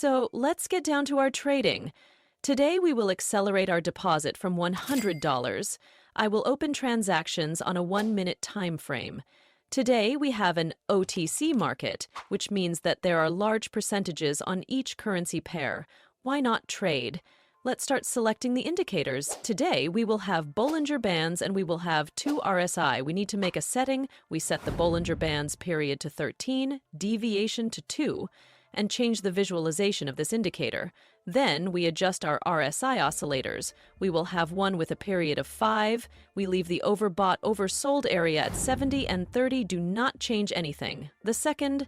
So let's get down to our trading. Today we will accelerate our deposit from $100. I will open transactions on a 1-minute time frame. Today we have an OTC market, which means that there are large percentages on each currency pair. Why not trade? Let's start selecting the indicators. Today we will have Bollinger Bands and we will have 2 RSI. We need to make a setting. We set the Bollinger Bands period to 13, deviation to 2, and change the visualization of this indicator. Then we adjust our RSI oscillators. We will have one with a period of 5. We leave the overbought, oversold area at 70 and 30. Do not change anything. The second,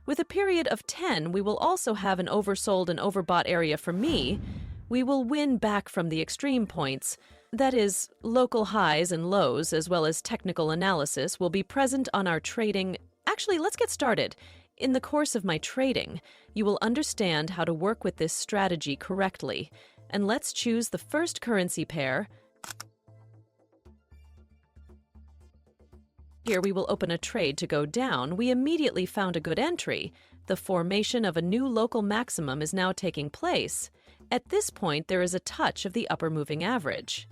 with a period of 10, we will also have an oversold and overbought area for me. We will win back from the extreme points. That is, local highs and lows, as well as technical analysis, will be present on our trading. Actually, let's get started. In the course of my trading, you will understand how to work with this strategy correctly. And let's choose the first currency pair. Here we will open a trade to go down. We immediately found a good entry. The formation of a new local maximum is now taking place. At this point, there is a touch of the upper moving average.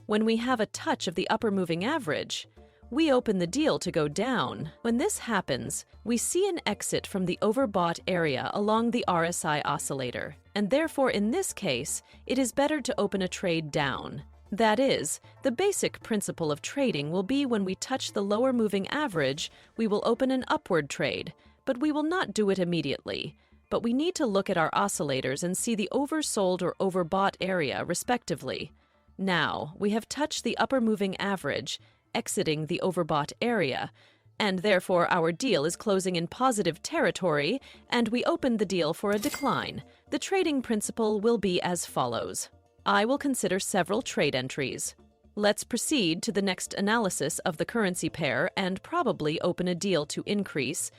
When we have a touch of the upper moving average, we open the deal to go down. When this happens, we see an exit from the overbought area along the RSI oscillator, and therefore in this case, it is better to open a trade down. That is, the basic principle of trading will be when we touch the lower moving average, we will open an upward trade, but we will not do it immediately. But we need to look at our oscillators and see the oversold or overbought area, respectively. Now, we have touched the upper moving average, exiting the overbought area, and therefore our deal is closing in positive territory, and we opened the deal for a decline. The trading principle will be as follows. I will consider several trade entries. Let's proceed to the next analysis of the currency pair and probably open a deal to increase.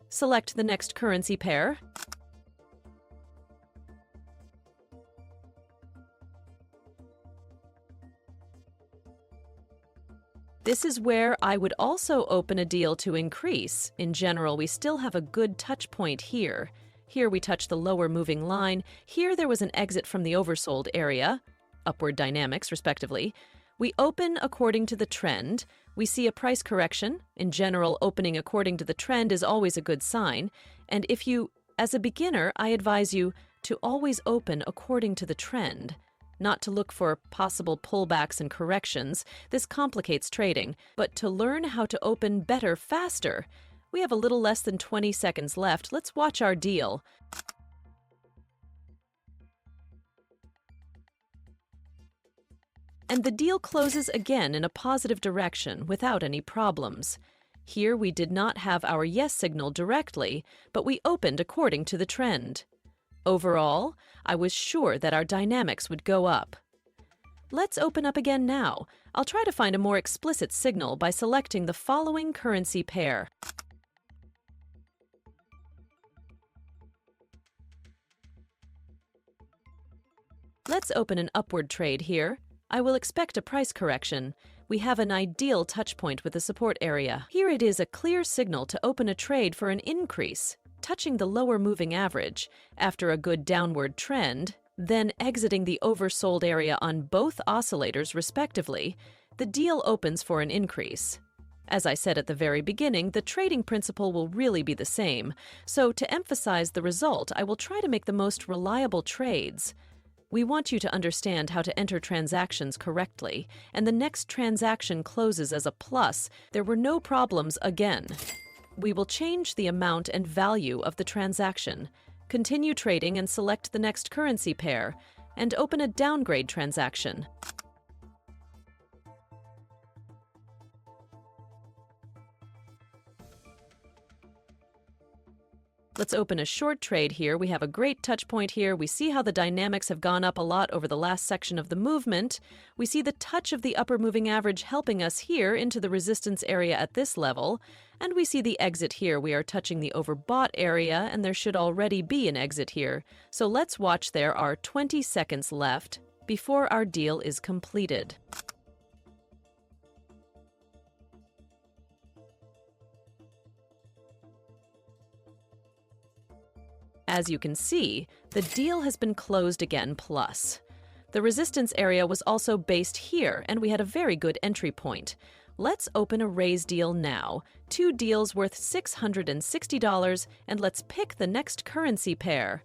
Select the next currency pair. This is where I would also open a deal to increase. In general, we still have a good touch point here. Here we touch the lower moving line. Here there was an exit from the oversold area, upward dynamics respectively. We open according to the trend. We see a price correction. In general, opening according to the trend is always a good sign. And if you, as a beginner, I advise you to always open according to the trend. Not to look for possible pullbacks and corrections. This complicates trading, but to learn how to open better faster. We have a little less than 20 seconds left. Let's watch our deal. And the deal closes again in a positive direction without any problems. Here we did not have our yes signal directly, but we opened according to the trend. Overall, I was sure that our dynamics would go up. Let's open up again now. I'll try to find a more explicit signal by selecting the following currency pair. Let's open an upward trade here. I will expect a price correction. We have an ideal touch point with the support area. Here it is a clear signal to open a trade for an increase, touching the lower moving average after a good downward trend, then exiting the oversold area on both oscillators respectively. The deal opens for an increase. As I said at the very beginning, the trading principle will really be the same. So to emphasize the result, I will try to make the most reliable trades. We want you to understand how to enter transactions correctly, and the next transaction closes as a plus. There were no problems again. We will change the amount and value of the transaction, continue trading and select the next currency pair, and open a downgrade transaction. Let's open a short trade here. We have a great touch point here. We see how the dynamics have gone up a lot over the last section of the movement. We see the touch of the upper moving average helping us here into the resistance area at this level. And we see the exit here. We are touching the overbought area, and there should already be an exit here. So let's watch. There are 20 seconds left before our deal is completed. as you can see, the deal has been closed again plus. The resistance area was also based here, and we had a very good entry point. Let's open a raise deal now. 2 deals worth $660, and let's pick the next currency pair.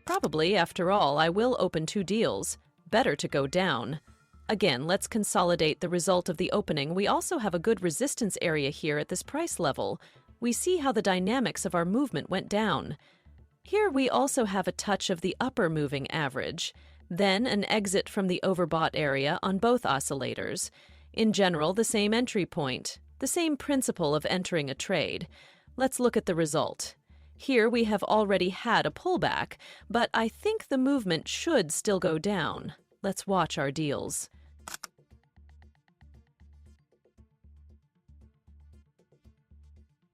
Probably, after all, I will open 2 deals. Better to go down. Again, let's consolidate the result of the opening. We also have a good resistance area here at this price level. We see how the dynamics of our movement went down. Here we also have a touch of the upper moving average. Then an exit from the overbought area on both oscillators. In general, the same entry point, the same principle of entering a trade. Let's look at the result. Here we have already had a pullback, but I think the movement should still go down. Let's watch our deals.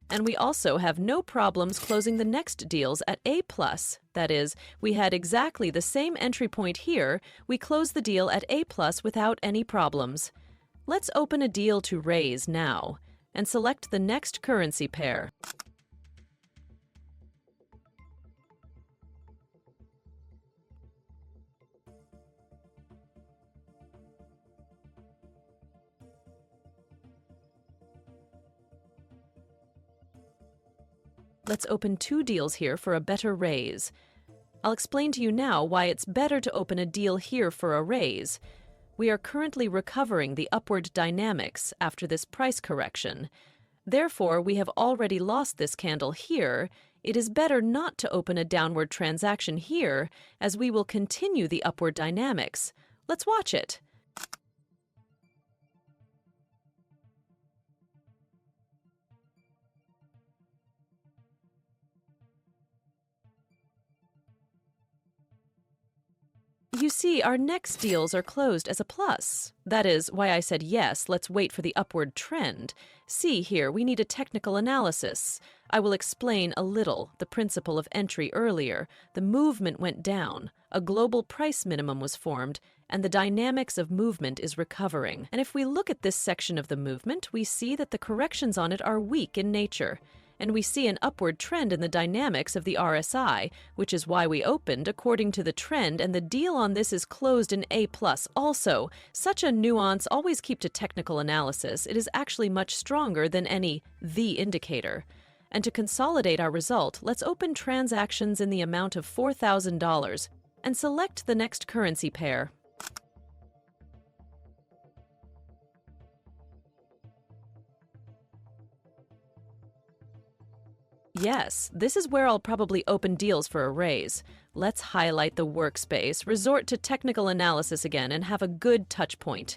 And we also have no problems closing the next deals at A+. That is, we had exactly the same entry point here. We closed the deal at A+ without any problems. Let's open a deal to raise now and select the next currency pair. Let's open 2 deals here for a better raise. I'll explain to you now why it's better to open a deal here for a raise. We are currently recovering the upward dynamics after this price correction. Therefore, we have already lost this candle here. It is better not to open a downward transaction here, as we will continue the upward dynamics. Let's watch it. You see, our next deals are closed as a plus. That is why I said yes, let's wait for the upward trend. See here, we need a technical analysis. I will explain a little the principle of entry earlier. The movement went down, a global price minimum was formed, and the dynamics of movement is recovering. And if we look at this section of the movement, we see that the corrections on it are weak in nature. And we see an upward trend in the dynamics of the RSI, which is why we opened according to the trend, and the deal on this is closed in A+. Also, such a nuance, always keep to technical analysis. It is actually much stronger than any the indicator. And to consolidate our result, let's open transactions in the amount of $4,000 and select the next currency pair. Yes, this is where I'll probably open deals for a raise. Let's highlight the workspace, resort to technical analysis again, and have a good touch point.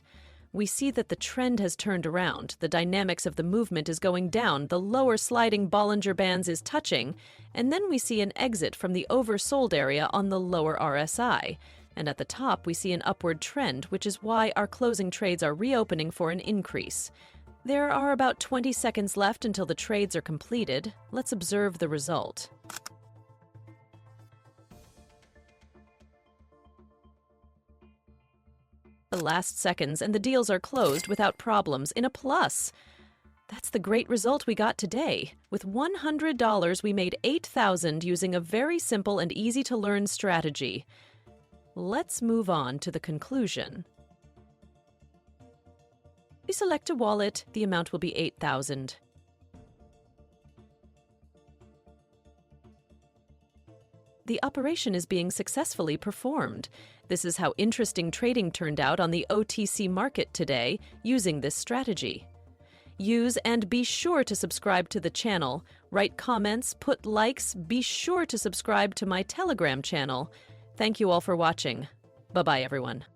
We see that the trend has turned around, the dynamics of the movement is going down, the lower sliding Bollinger Bands is touching, and then we see an exit from the oversold area on the lower RSI. And at the top we see an upward trend, which is why our closing trades are reopening for an increase. There are about 20 seconds left until the trades are completed. Let's observe the result. The last seconds and the deals are closed without problems in a plus. That's the great result we got today. With $100, we made $8,000 using a very simple and easy to learn strategy. Let's move on to the conclusion. We select a wallet, the amount will be $8,000. The operation is being successfully performed. This is how interesting trading turned out on the OTC market today using this strategy. Use and be sure to subscribe to the channel, write comments, put likes, be sure to subscribe to my Telegram channel. Thank you all for watching. Bye-bye, everyone.